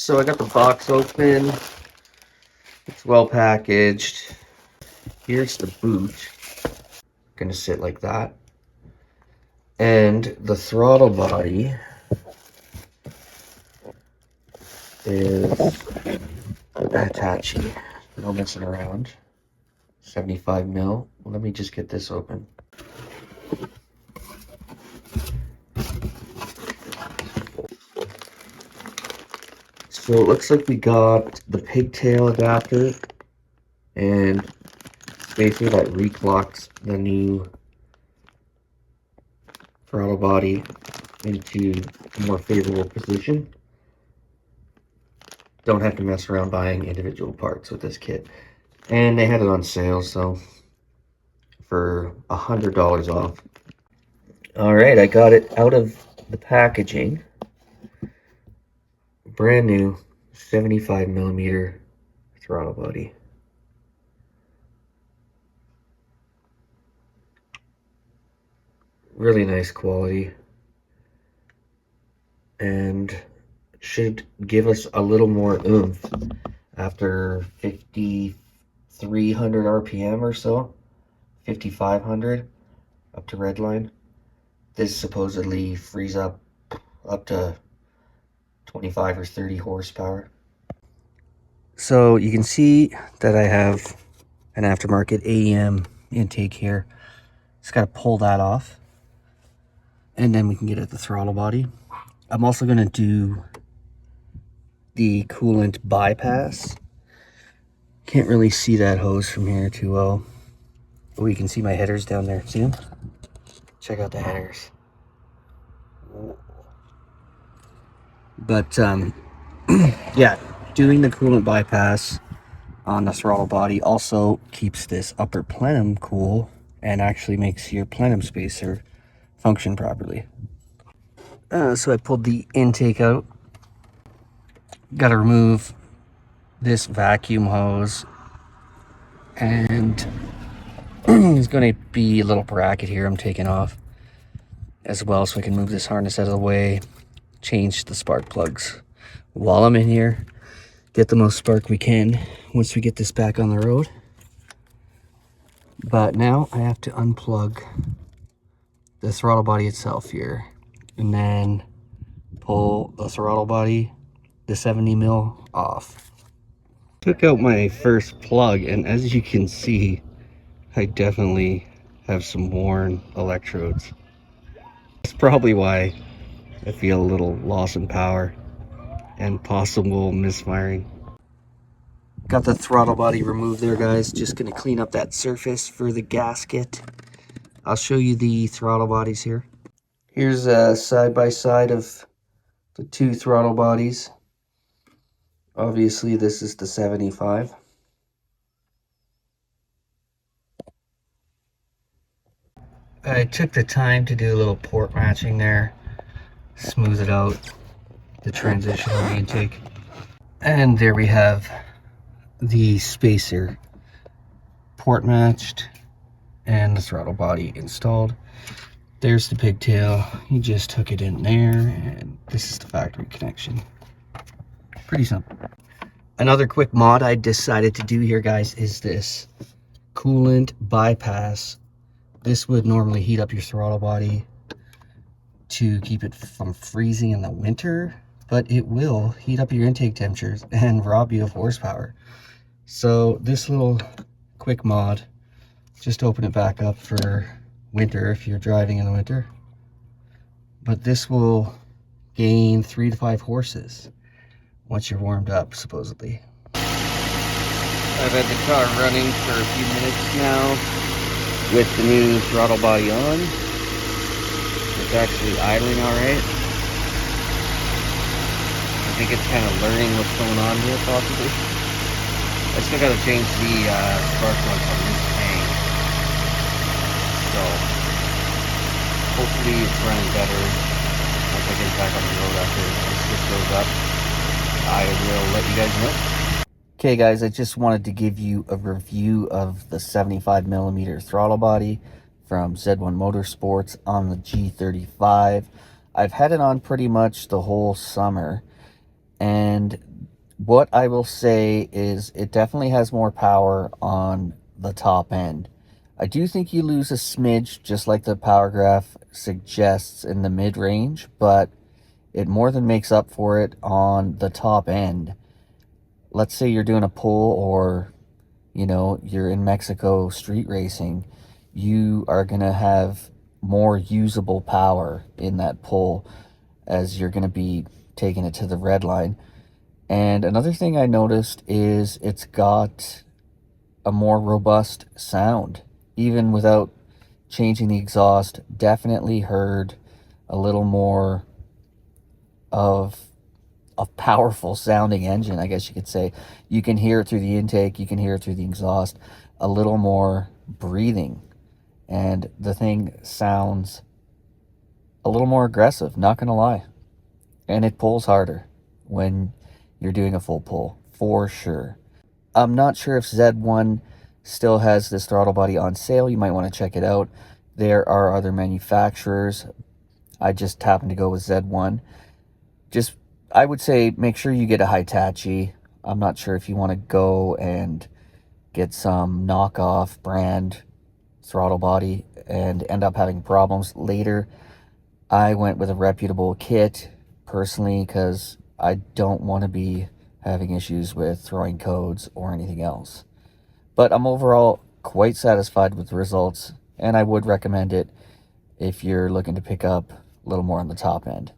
So I got the box open. It's well packaged. Here's the boot. Gonna sit like that. And the throttle body is Hitachi. No messing around. 75 mil. Let me just get this open. So it looks like we got the pigtail adapter and spacer that reclocks the new throttle body into a more favorable position. Don't have to mess around buying individual parts with this kit. And they had it on sale, so for $100 off. Alright, I got it out of the packaging. Brand new 75mm throttle body. Really nice quality. And should give us a little more oomph after 5,300 RPM or so. 5,500 up to redline. This supposedly frees up to 25 or 30 horsepower. So you can see that I have an aftermarket AEM intake here. Just got to pull that off, and then we can get at the throttle body. I'm also going to do the coolant bypass. Can't really see that hose from here too well. Oh, you can see my headers down there. See them? Check out the headers. But yeah, doing the coolant bypass on the throttle body also keeps this upper plenum cool and actually makes your plenum spacer function properly. So I pulled the intake out. Got to remove this vacuum hose, and there's going to be a little bracket here I'm taking off as well, so I can move this harness out of the way, change the spark plugs while I'm in here, get the most spark we can once we get this back on the road. But now I have to unplug the throttle body itself here, and then pull the throttle body, the 70 mil off. Took out my first plug, and as you can see, I definitely have some worn electrodes. That's probably why I feel a little loss in power and possible misfiring. Got the throttle body removed there, guys. Just gonna clean up that surface for the gasket. I'll show you the throttle bodies here. Here's a side-by-side of the two throttle bodies. Obviously, this is the 75. I took the time to do a little port matching there, smooth it out, the transition of the intake. And there we have the spacer port matched and the throttle body installed. There's the pigtail. You just hook it in there, and this is the factory connection. Pretty simple. Another quick mod I decided to do here, guys, is this coolant bypass. This would normally heat up your throttle body to keep it from freezing in the winter, but it will heat up your intake temperatures and rob you of horsepower. So this little quick mod, just open it back up for winter if you're driving in the winter. But this will gain 3 to 5 horses once you're warmed up, supposedly. I've had the car running for a few minutes now with the new throttle body on. It's actually idling alright. I think it's kind of learning what's going on here, possibly. I still gotta change the spark plug on this tank. So, hopefully it's running better once I get back on the road after I switch those up. I will let you guys know. Okay guys, I just wanted to give you a review of the 75mm throttle body from Z1 Motorsports on the G35. I've had it on pretty much the whole summer, And what I will say is it definitely has more power on the top end. I do think you lose a smidge, just like the power graph suggests, in the mid-range, but it more than makes up for it on the top end. Let's say you're doing a pull, or you're in Mexico street racing, you are going to have more usable power in that pull, as you're going to be taking it to the red line. And another thing I noticed is it's got a more robust sound, even without changing the exhaust. Definitely heard a little more of a powerful sounding engine, I guess you could say. You can hear it through the intake, you can hear it through the exhaust, a little more breathing, and the thing sounds a little more aggressive, not gonna lie. And it pulls harder when you're doing a full pull, for sure. I'm not sure if Z1 still has this throttle body on sale. You might want to check it out. There are other manufacturers. I just happened to go with Z1. I would say make sure you get a Hitachi. I'm not sure if you want to go and get some knockoff brand throttle body and end up having problems later. I went with a reputable kit personally because I don't want to be having issues with throwing codes or anything else. But I'm overall quite satisfied with the results, and I would recommend it if you're looking to pick up a little more on the top end.